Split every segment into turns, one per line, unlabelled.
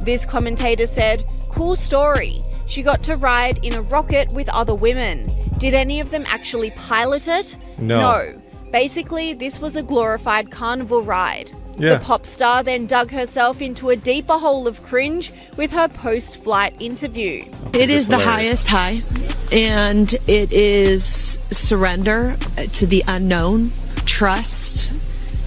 This commentator said, "Cool story. She got to ride in a rocket with other women. Did any of them actually pilot it? No. Basically, this was a glorified carnival ride."
Yeah.
The pop star then dug herself into a deeper hole of cringe with her post-flight interview.
It is the highest high, and it is surrender to the unknown, trust,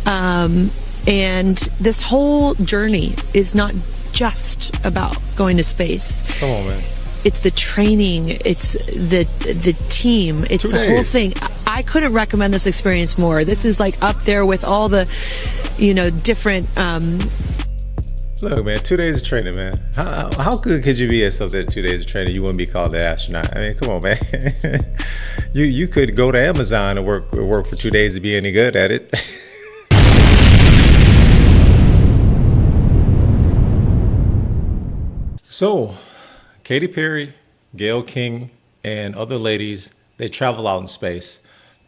and this whole journey is not just about going to space.
Come on, man.
It's the training, it's the team, it's the whole thing. I couldn't recommend this experience more. This is like up there with all the, different.
Look, man, 2 days of training, man. How good could you be at something 2 days of training? You wouldn't be called an astronaut. I mean, come on, man. you could go to Amazon and work for 2 days to be any good at it. So, Katy Perry, Gayle King, and other ladies, they travel out in space.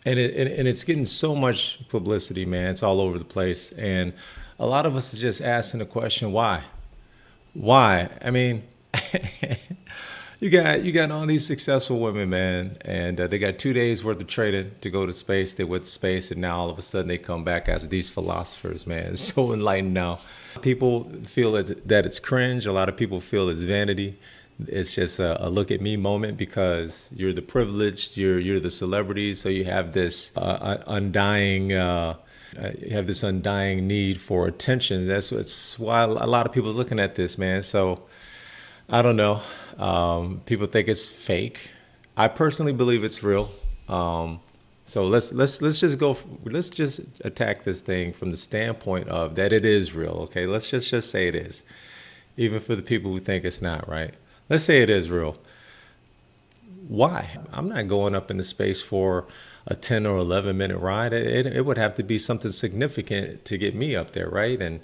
And it's getting so much publicity, man. It's all over the place. And a lot of us are just asking the question, why? Why? I mean, you got all these successful women, man, and they got 2 days worth of training to go to space. They went to space, and now all of a sudden they come back as these philosophers, man. It's so enlightened now. People feel that it's cringe. A lot of people feel it's vanity. It's just a look at me moment because you're the privileged, you're the celebrity, so you have this undying need for attention. That's why a lot of people are looking at this, man. So I don't know. People think it's fake. I personally believe it's real. So let's just attack this thing from the standpoint of that it is real. Okay, let's just say it is, even for the people who think it's not, right? Let's say it is real. Why? I'm not going up into space for a 10 or 11 minute ride. It would have to be something significant to get me up there, right? And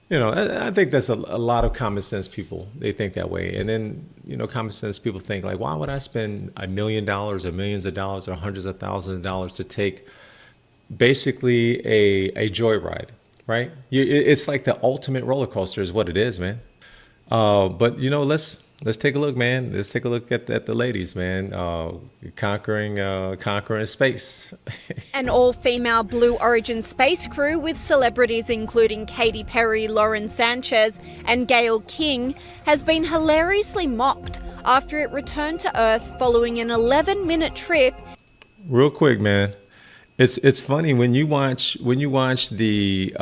I think that's a lot of common sense people. They think that way. And then, common sense people think like, why would I spend $1 million or millions of dollars or hundreds of thousands of dollars to take basically a joyride, right? It's like the ultimate roller coaster is what it is, man. But let's take a look, man. Let's take a look at the ladies, man, conquering space.
An all-female Blue Origin space crew with celebrities including Katy Perry, Lauren Sanchez and Gayle King has been hilariously mocked after it returned to Earth following an 11-minute trip.
Real quick, man. It's funny when you watch the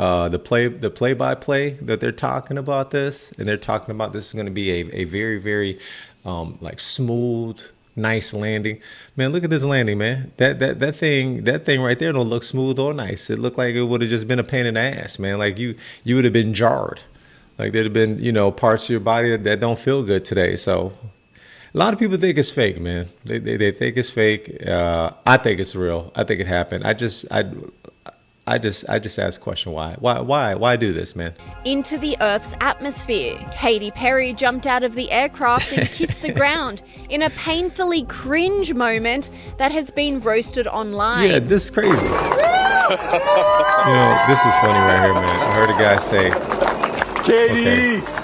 play-by-play that they're talking about this, and they're talking about this is going to be a very, very like smooth, nice landing. Man, look at this landing, man. That thing right there don't look smooth or nice. It looked like it would have just been a pain in the ass, man. Like you would have been jarred. Like there'd have been parts of your body that don't feel good today. So a lot of people think it's fake, man. They think it's fake. I think it's real. I think it happened. I just ask the question, why? Why do this, man?
Into the Earth's atmosphere, Katy Perry jumped out of the aircraft and kissed the ground in a painfully cringe moment that has been roasted online.
Yeah, this is crazy. This is funny right here, man. I heard a guy say, Katy! Okay.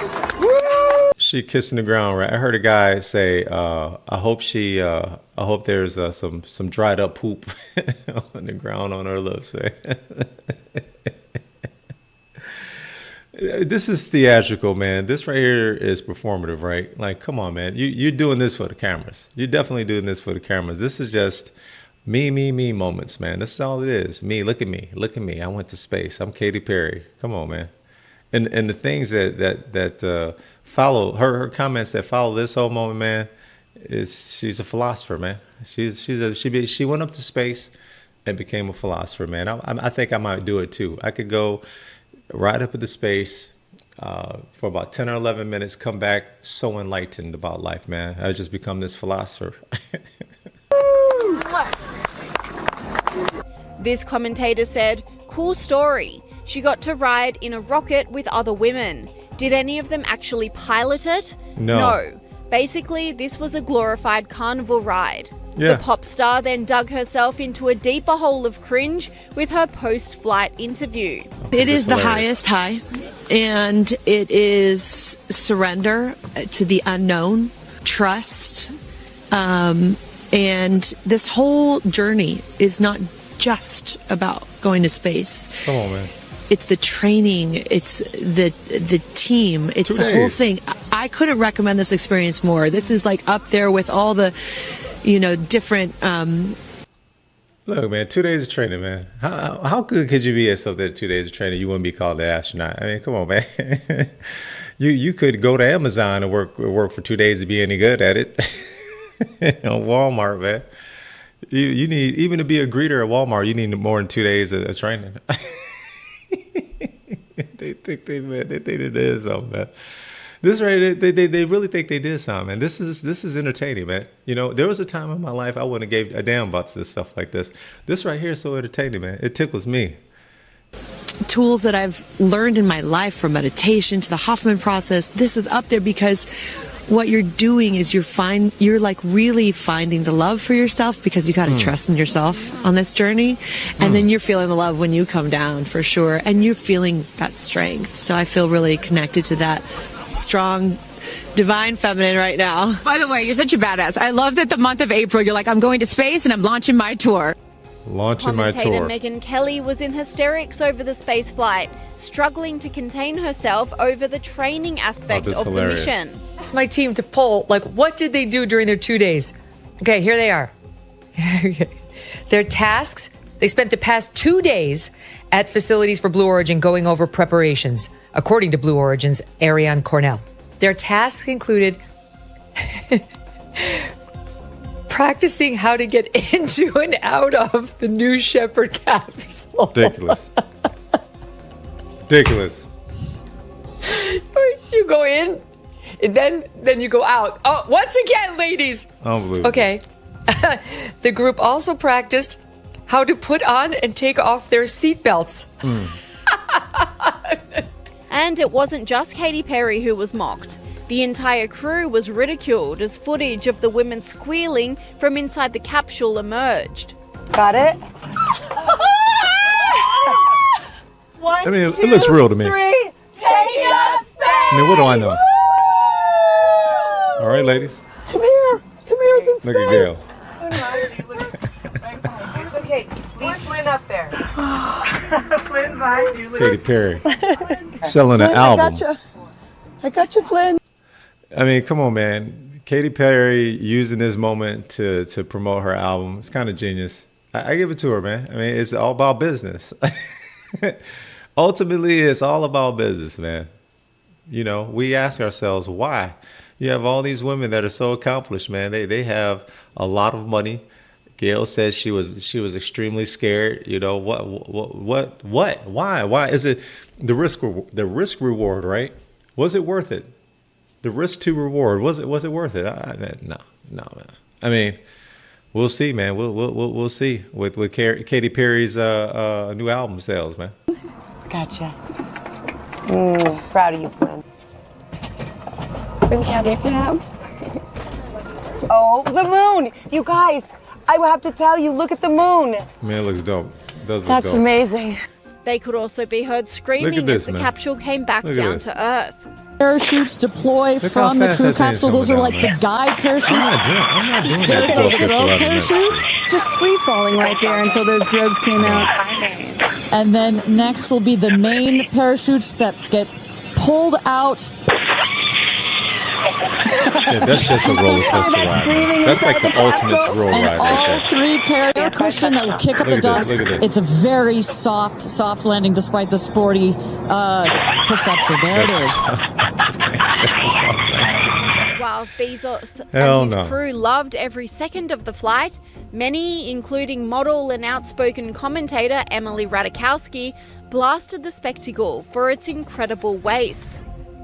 She kissing the ground, right? I heard a guy say, I hope there's some dried up poop on the ground on her lips. Right? This is theatrical, man. This right here is performative, right? Like, come on, man. You're doing this for the cameras. You're definitely doing this for the cameras. This is just me moments, man. This is all it is. Me, look at me. Look at me. I went to space. I'm Katy Perry. Come on, man. And the things that follow her comments that follow this whole moment, man, is she's a philosopher, man. She went up to space and became a philosopher, man. I think I might do it too. I could go right up into space for about 10 or 11 minutes, come back so enlightened about life, man. I just become this philosopher.
This commentator said, "Cool story. She got to ride in a rocket with other women. Did any of them actually pilot it? No. Basically, this was a glorified carnival ride."
Yeah.
The pop star then dug herself into a deeper hole of cringe with her post-flight interview.
It is the highest high, and it is surrender to the unknown, trust, and this whole journey is not just about going to space.
Come on, man.
It's the training, it's the team, it's the whole thing. I couldn't recommend this experience more. This is like up there with all the, different.
Look, man, 2 days of training, man. How good could you be at something 2 days of training? You wouldn't be called an astronaut. I mean, come on, man. you could go to Amazon and work for 2 days to be any good at it. Walmart, man. You need, even to be a greeter at Walmart, you need more than 2 days of training. They think they did something, man. This right, they really think they did something, man. This is entertaining, man. There was a time in my life I wouldn't have gave a damn about this stuff like this. This right here is so entertaining, man. It tickles me.
Tools that I've learned in my life, from meditation to the Hoffman process, this is up there because what you're doing is you're like really finding the love for yourself, because you got to trust in yourself on this journey, and then you're feeling the love when you come down, for sure, and you're feeling that strength. So I feel really connected to that strong divine feminine right now.
By the way, you're such a badass. I love that the month of April you're like, I'm going to space and I'm launching my tour.
Commentator Megyn Kelly was in hysterics over the space flight, struggling to contain herself over the training aspect of the mission.
Asked my team to poll, what did they do during their 2 days? Okay, here they are. Their tasks, they spent the past 2 days at facilities for Blue Origin going over preparations, according to Blue Origin's Ariane Cornell. Their tasks included practicing how to get into and out of the New Shepard capsule.
Ridiculous.
You go in, and then you go out. Oh, once again, ladies.
Unbelievable.
Okay. The group also practiced how to put on and take off their seatbelts.
And it wasn't just Katy Perry who was mocked. The entire crew was ridiculed as footage of the women squealing from inside the capsule emerged.
Got it?
I mean, it looks real to me.
3, take up space!
I mean, what do I know? All right, ladies.
Tamir's in space.
Look at Gayle.
It's okay. Leave Flynn up there. Flynn, bye.
Katy Perry selling an album.
I got you, Flynn.
I mean, come on, man. Katy Perry using this moment to promote her album. It's kind of genius. I give it to her, man. I mean, it's all about business. Ultimately, it's all about business, man. We ask ourselves why. You have all these women that are so accomplished, man. They have a lot of money. Gayle says she was extremely scared. What? Why is it the risk reward, right? Was it worth it? The risk to reward, was it worth it? No, man. I mean, we'll see, man. We'll see with Katy Perry's new album sales, man.
Gotcha. Proud of you, Flynn. Flynn, can't get that. Oh, the moon! You guys, I have to tell you, look at the moon.
Man, it looks dope. It does look
That's
dope.
amazing.
They could also be heard screaming as the capsule came back down to Earth.
Parachutes deploy from the crew capsule. Those are like the guide parachutes.
I'm not doing
There
that.
go the drogue parachutes.
Just free falling right there until those drogues came out.
And then next will be the main parachutes that get pulled out.
Yeah, that's just a roller coaster ride. That's like the ultimate roll
And
ride
all
right there.
3 air cushion that will kick up
Look
the
at
dust.
this, look at this.
It's a very soft landing despite the sporty perception. There it is.
That's a soft landing.
While Bezos
Hell
and his
no.
crew loved every second of the flight, many, including model and outspoken commentator Emily Ratajkowski, blasted the spectacle for its incredible waste.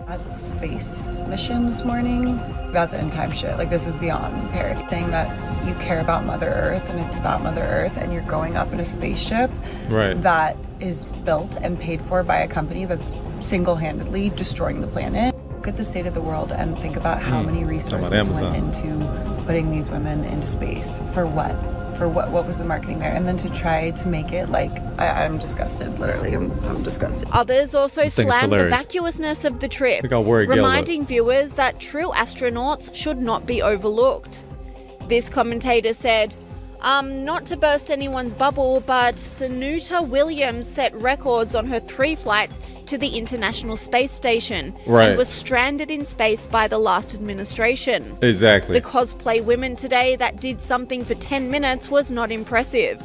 That space mission this morning, that's end time shit. Like, this is beyond parody. Saying that you care about Mother Earth and it's about Mother Earth and you're going up in a spaceship that is built and paid for by a company that's single-handedly destroying the planet. Look at the state of the world and think about how many resources went into putting these women into space. For what? for what was the marketing there, and then to try to make it like I'm disgusted. Literally, I'm disgusted.
Others also
think it's
slammed the
hilarious.
vacuousness of the trip,
Look how worried Gayle
reminding viewers that true astronauts should not be overlooked. This commentator said, not to burst anyone's bubble, but Sunita Williams set records on her 3 flights to the International Space Station
Right.
and was stranded in space by the last administration.
Exactly.
The cosplay women today that did something for 10 minutes was not impressive.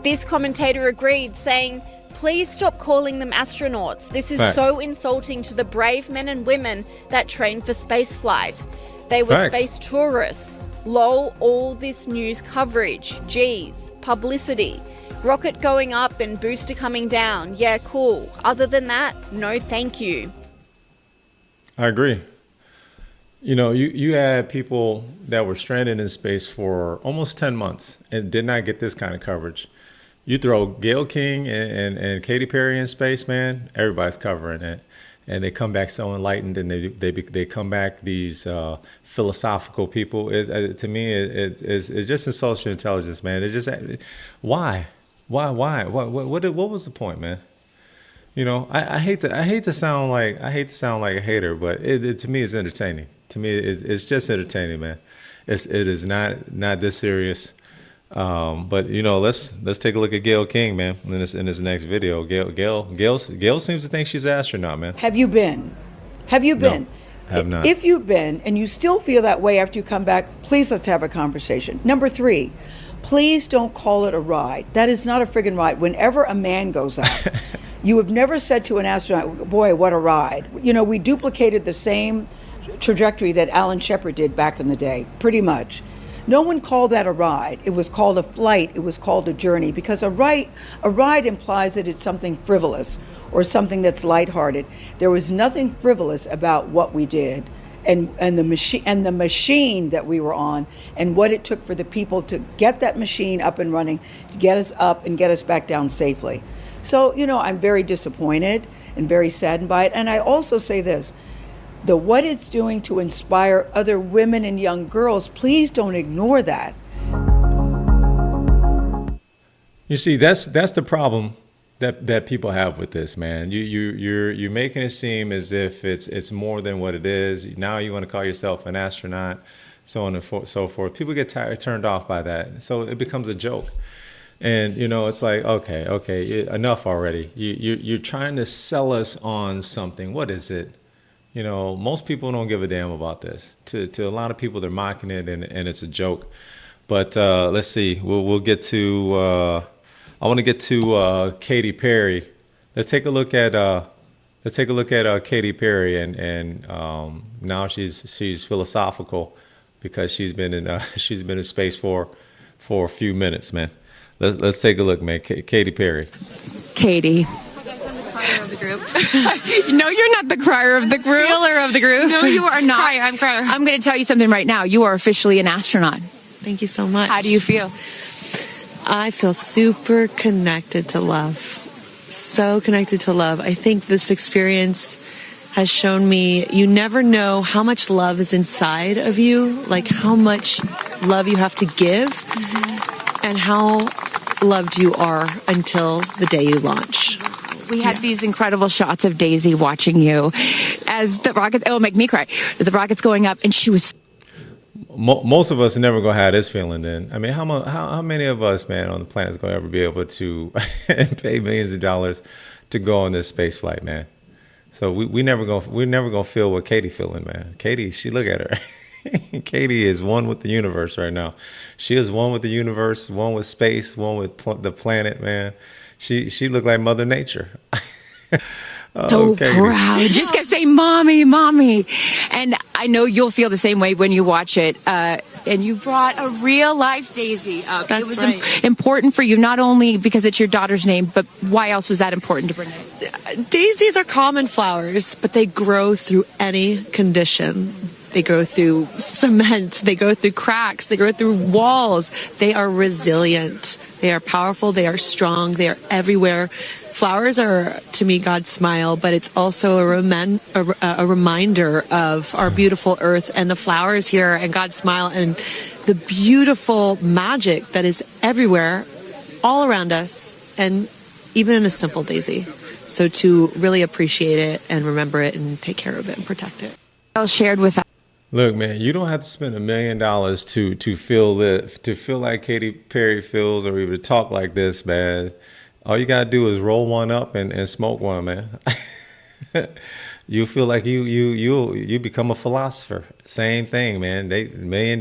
This commentator agreed, saying, "Please stop calling them astronauts. This is
Facts.
so insulting to the brave men and women that train for spaceflight. They were
Facts.
space tourists. Lol, all this news coverage. Geez, publicity. Rocket going up and booster coming down. Yeah, cool. Other than that, no thank you."
I agree. You know, you had people that were stranded in space for almost 10 months and did not get this kind of coverage. You throw Gayle King and Katy Perry in space, man, everybody's covering it. And they come back so enlightened, and they come back these philosophical people. To me, it's just insults your intelligence, man. It's just, why? What was the point, man? You know, I hate to sound like a hater, but to me it's entertaining. To me, it's just entertaining, man. It is not this serious. But you know, let's take a look at Gayle King, man, in this next video. Gayle seems to think she's an astronaut, man.
Have you been? Have you been?
No, I have not.
If you've been and you still feel that way after you come back, please let's have a conversation. Number 3, please don't call it a ride. That is not a friggin' ride. Whenever a man goes up, you have never said to an astronaut, "Boy, what a ride." You know, we duplicated the same trajectory that Alan Shepard did back in the day, pretty much. No one called that a ride. It was called a flight. It was called a journey, because a ride implies that it's something frivolous or something that's lighthearted. There was nothing frivolous about what we did, and the machine that we were on, and what it took for the people to get that machine up and running, to get us up and get us back down safely. So, you know, I'm very disappointed and very saddened by it. And I also say this, what it's doing to inspire other women and young girls, please don't ignore that.
You see, that's the problem that people have with this, man. You're making it seem as if it's more than what it is. Now you want to call yourself an astronaut, so on and so forth. People get turned off by that, so it becomes a joke. And you know, it's like, okay, enough already. You're trying to sell us on something. What is it? You know, most people don't give a damn about this. To a lot of people, they're mocking it, and it's a joke. But let's see. We'll get to. I want to get to Katy Perry. Let's take a look at Katy Perry, and now she's philosophical because she's been in space for a few minutes, man. Let's take a look, man. Katy Perry.
Katie.
Of the group.
No, you're not the crier of the group.
Feeler of the group.
No, you are not.
I'm crier.
I'm going to tell you something right now. You are officially an astronaut.
Thank you so much.
How do you feel?
I feel super connected to love. So connected to love. I think this experience has shown me you never know how much love is inside of you, like how much love you have to give, and how loved you are until the day you launch.
We had these incredible shots of Daisy watching you as the rocket. It'll make me cry. As the rocket's going up, and she was.
Most of us are never gonna have this feeling. Then I mean, how many of us, man, on the planet is gonna ever be able to pay millions of dollars to go on this space flight, man? So we're never gonna feel what Katie feeling, man. Katie, look at her. Katie is one with the universe right now. She is one with the universe, one with space, one with the planet, man. She looked like Mother Nature.
So proud. Just kept saying, "Mommy, mommy," and I know you'll feel the same way when you watch it. And you brought a real life Daisy up.
That's
it was
right.
important for you, not only because it's your daughter's name, but why else was that important to bring it?
Daisies are common flowers, but they grow through any condition. They grow through cement. They go through cracks. They go through walls. They are resilient. They are powerful. They are strong. They are everywhere. Flowers are, to me, God's smile, but it's also a reminder of our beautiful earth and the flowers here and God's smile. And the beautiful magic that is everywhere, all around us, and even in a simple daisy. So to really appreciate it and remember it and take care of it and protect it.
Shared with us.
Look, man, you don't have to spend $1 million to feel like Katy Perry feels, or even to talk like this, man. All you gotta do is roll one up and smoke one, man. You feel like you become a philosopher. Same thing, man. $1 million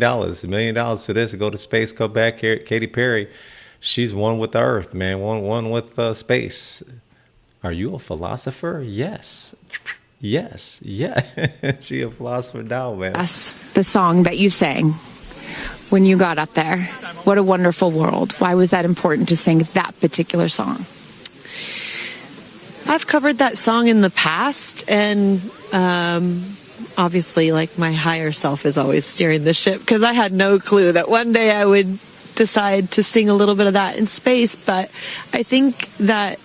for this to go to space, come back here. Katy Perry, she's one with the Earth, man. One with space. Are you a philosopher? Yes. Yes. Yeah. She a philosopher now, man.
Us, the song that you sang when you got up there. What a wonderful world. Why was that important to sing that particular song?
I've covered that song in the past, and obviously, like, my higher self is always steering the ship, because I had no clue that one day I would decide to sing a little bit of that in space. But I think that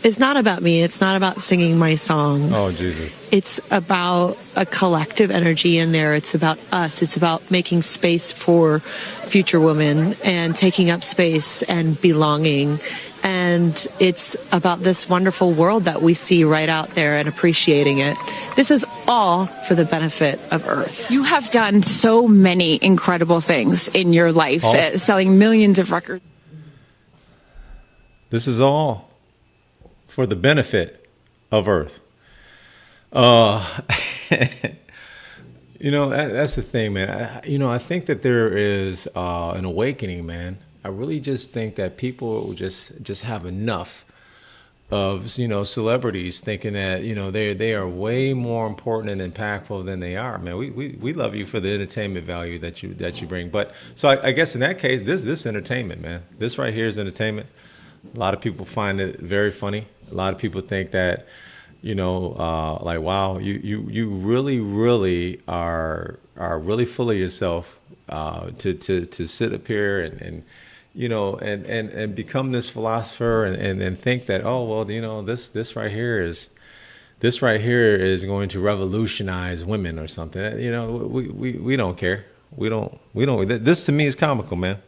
it's not about me. It's not about singing my songs.
Oh, Jesus.
It's about a collective energy in there. It's about us. It's about making space for future women and taking up space and belonging. And it's about this wonderful world that we see right out there and appreciating it. This is all for the benefit of Earth.
You have done so many incredible things in your life, selling millions of records.
This is all for the benefit of Earth. That's the thing, man. I think that there is an awakening, man. I really just think that people just have enough of, celebrities thinking that, they are way more important and impactful than they are, man. We love you for the entertainment value that you bring. But so I guess in that case, this entertainment, man. This right here is entertainment. A lot of people find it very funny. A lot of people think that, like, wow, you really are really full of yourself to sit up here and become this philosopher and think that, oh, well, this right here is going to revolutionize women or something. We don't care. We don't. This to me is comical, man.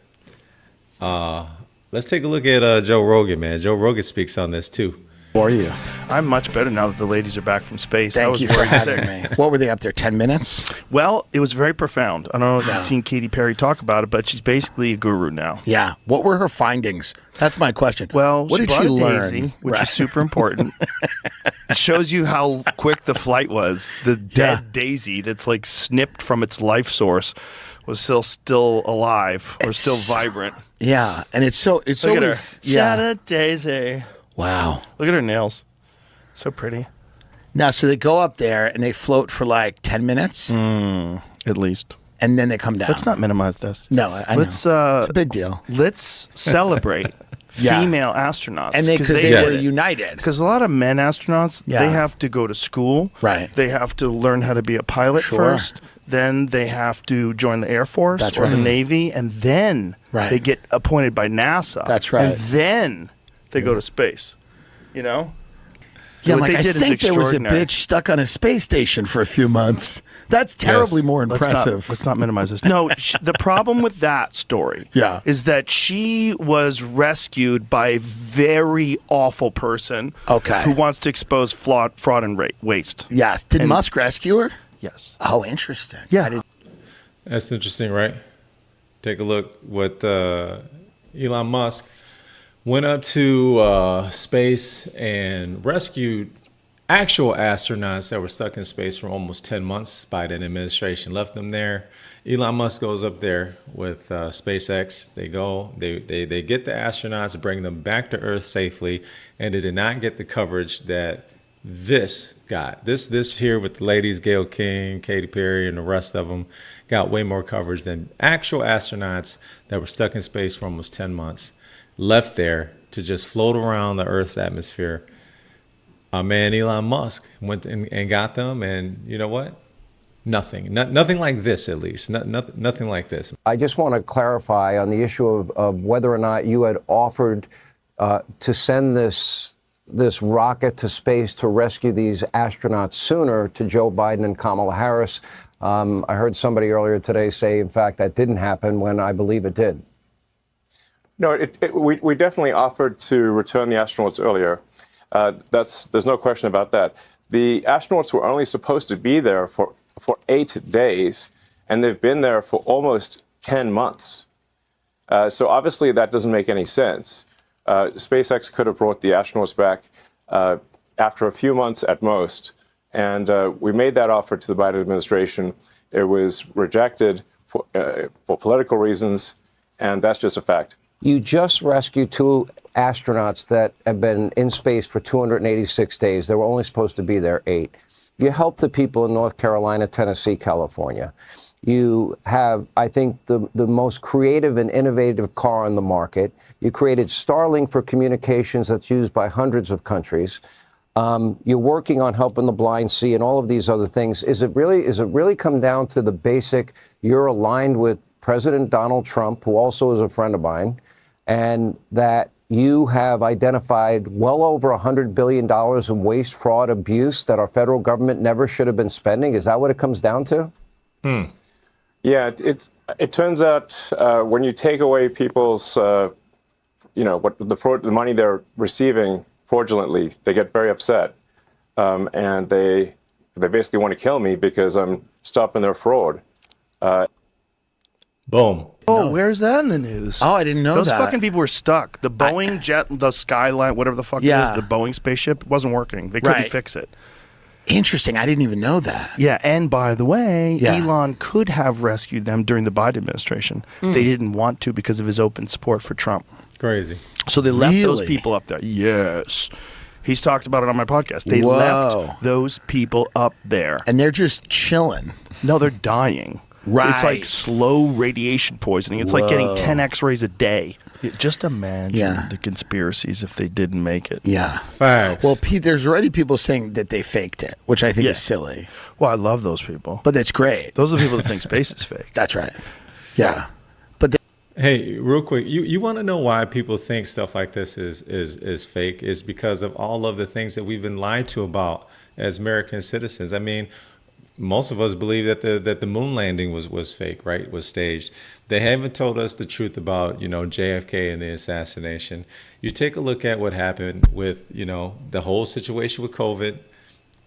Let's take a look at Joe Rogan, man. Joe Rogan speaks on this too.
How are you?
I'm much better now that the ladies are back from space.
Thank you for having me. What were they up there, 10 minutes?
Well, it was very profound. I don't know if you've seen Katy Perry talk about it, but she's basically a guru now.
Yeah. What were her findings? That's my question.
Well,
what
she
did
brought
she
a
learn?
daisy, which is super important. It shows you how quick the flight was. The dead daisy that's like snipped from its life source was still alive or still vibrant.
Yeah, and it's
Look
always
at her. Shout out Daisy.
Wow.
Look at her nails. So pretty.
Now, so they go up there and they float for like 10 minutes?
At least.
And then they come down.
Let's not minimize this.
No, I know. It's a big deal.
Let's celebrate female astronauts.
And because they were united.
Because a lot of men astronauts, they have to go to school.
Right.
They have to learn how to be a pilot first. Then they have to join the Air Force or the Navy. And then they get appointed by NASA.
That's right.
And then they go to space.
Yeah,
what
like,
they did
I think
is
there was a
extraordinary.
bitch stuck on a space station for a few months. That's terribly more impressive.
Let's not minimize this. No, the problem with that story is that she was rescued by a very awful person who wants to expose fraud and waste.
Yes. Did Musk rescue her?
Yes.
Oh, interesting.
Yeah.
That's interesting, right? Take a look what Elon Musk went up to space and rescued actual astronauts that were stuck in space for almost 10 months. Biden administration left them there. Elon Musk goes up there with SpaceX. They go, they get the astronauts, bring them back to Earth safely, and they did not get the coverage that this got. This here with the ladies, Gayle King, Katy Perry, and the rest of them got way more coverage than actual astronauts that were stuck in space for almost 10 months. Left there to just float around the Earth's atmosphere. Our man Elon Musk went and got them, and you know what? Nothing like this, at least. Nothing like this.
I just want to clarify on the issue of whether or not you had offered to send this this rocket to space to rescue these astronauts sooner to Joe Biden and Kamala Harris. I heard somebody earlier today say, in fact, that didn't happen when I believe it did.
No, we definitely offered to return the astronauts earlier. There's no question about that. The astronauts were only supposed to be there for 8 days, and they've been there for almost 10 months. So obviously that doesn't make any sense. SpaceX could have brought the astronauts back after a few months at most. And we made that offer to the Biden administration. It was rejected for political reasons, and that's just a fact.
You just rescued 2 astronauts that have been in space for 286 days. They were only supposed to be there 8. You helped the people in North Carolina, Tennessee, California. You have, I think, the most creative and innovative car on the market. You created Starlink for communications that's used by hundreds of countries. You're working on helping the blind see and all of these other things. Is it really come down to the basic, you're aligned with President Donald Trump, who also is a friend of mine, and that you have identified well over $100 billion in waste, fraud, abuse that our federal government never should have been spending? Is that what it comes down to?
Yeah, it turns out when you take away people's, what the money they're receiving fraudulently, they get very upset, and they basically want to kill me because I'm stopping their fraud.
Boom.
Oh, where's that in the news?
Oh, I didn't know
Those
that.
fucking people were stuck. The Boeing jet, the Skyline, whatever the fuck it
Yeah.
is, the Boeing spaceship wasn't working. They couldn't
Right.
fix it.
Interesting. I didn't even know that.
Yeah, and by the way,
Yeah.
Elon could have rescued them during the Biden administration. They didn't want to because of his open support for Trump.
Crazy.
So they left those
Really?
people up there. Yes. He's talked about it on my podcast. They
Whoa.
left those people up there.
And they're just chilling.
No, they're dying.
Right.
It's like slow radiation poisoning. It's like getting
Whoa.
10 x-rays a day. Just imagine
Yeah.
the conspiracies if they didn't make it.
Yeah.
Facts.
Well, Pete, there's already people saying that they faked it, which I think is silly.
Well, I love those people.
But that's great.
Those are the people that think space is fake.
That's right. Yeah. But
Hey, real quick, you want to know why people think stuff like this is fake? Is because of all of the things that we've been lied to about as American citizens. I mean, most of us believe that the moon landing was fake, right? Was staged. They haven't told us the truth about, JFK and the assassination. You take a look at what happened with, the whole situation with COVID.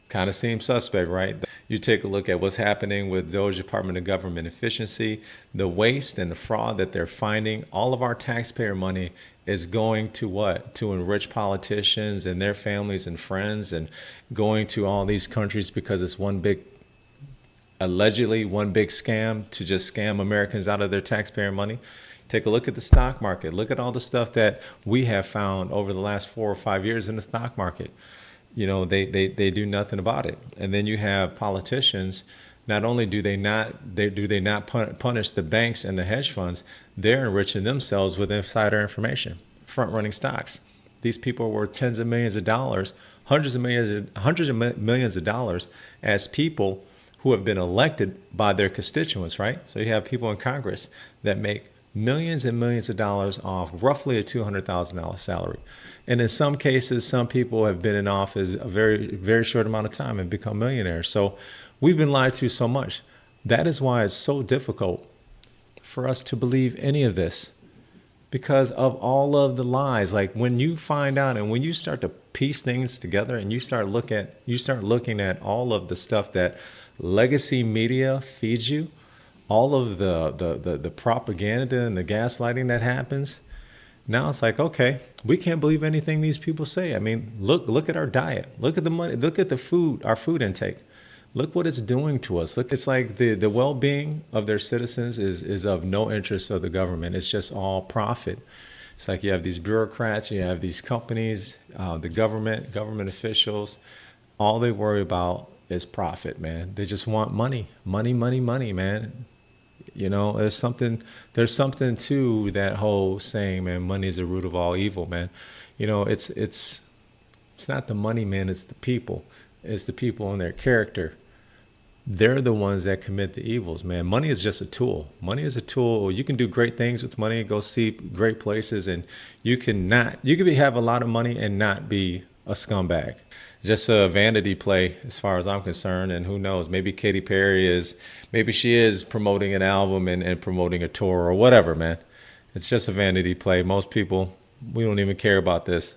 Kind of seems suspect, right? You take a look at what's happening with Doge Department of Government Efficiency, the waste and the fraud that they're finding. All of our taxpayer money is going to what? To enrich politicians and their families and friends, and going to all these countries because it's allegedly one big scam to just scam Americans out of their taxpayer money. Take a look at the stock market. Look at all the stuff that we have found over the last 4 or 5 years in the stock market. They do nothing about it. And then you have politicians. Not only do they not punish the banks and the hedge funds, they're enriching themselves with insider information, front-running stocks. These people are worth tens of millions of dollars, hundreds of millions of dollars as people who have been elected by their constituents, right? So you have people in Congress that make millions and millions of dollars off roughly a $200,000 salary. And in some cases, some people have been in office a very, very short amount of time and become millionaires. So we've been lied to so much. That is why it's so difficult for us to believe any of this, because of all of the lies. Like when you find out and when you start to piece things together and you start looking at all of the stuff that legacy media feeds you, all of the propaganda and the gaslighting that happens. Now it's like, okay, we can't believe anything these people say. I mean, look at our diet. Look at the money. Look at the food, our food intake. Look what it's doing to us. Look, it's like the well-being of their citizens is of no interest of the government. It's just all profit. It's like you have these bureaucrats, you have these companies, the government officials. All they worry about is profit, man. They just want money, man. There's something to that whole saying, man, money is the root of all evil, man. It's not the money, man, it's the people. It's the people and their character. They're the ones that commit the evils, man. Money is just a tool. Money is a tool. You can do great things with money, go see great places, and you can have a lot of money and not be a scumbag. Just a vanity play as far as I'm concerned. And who knows, maybe Katy Perry maybe she is promoting an album and promoting a tour or whatever, man. It's just a vanity play. Most people, we don't even care about this.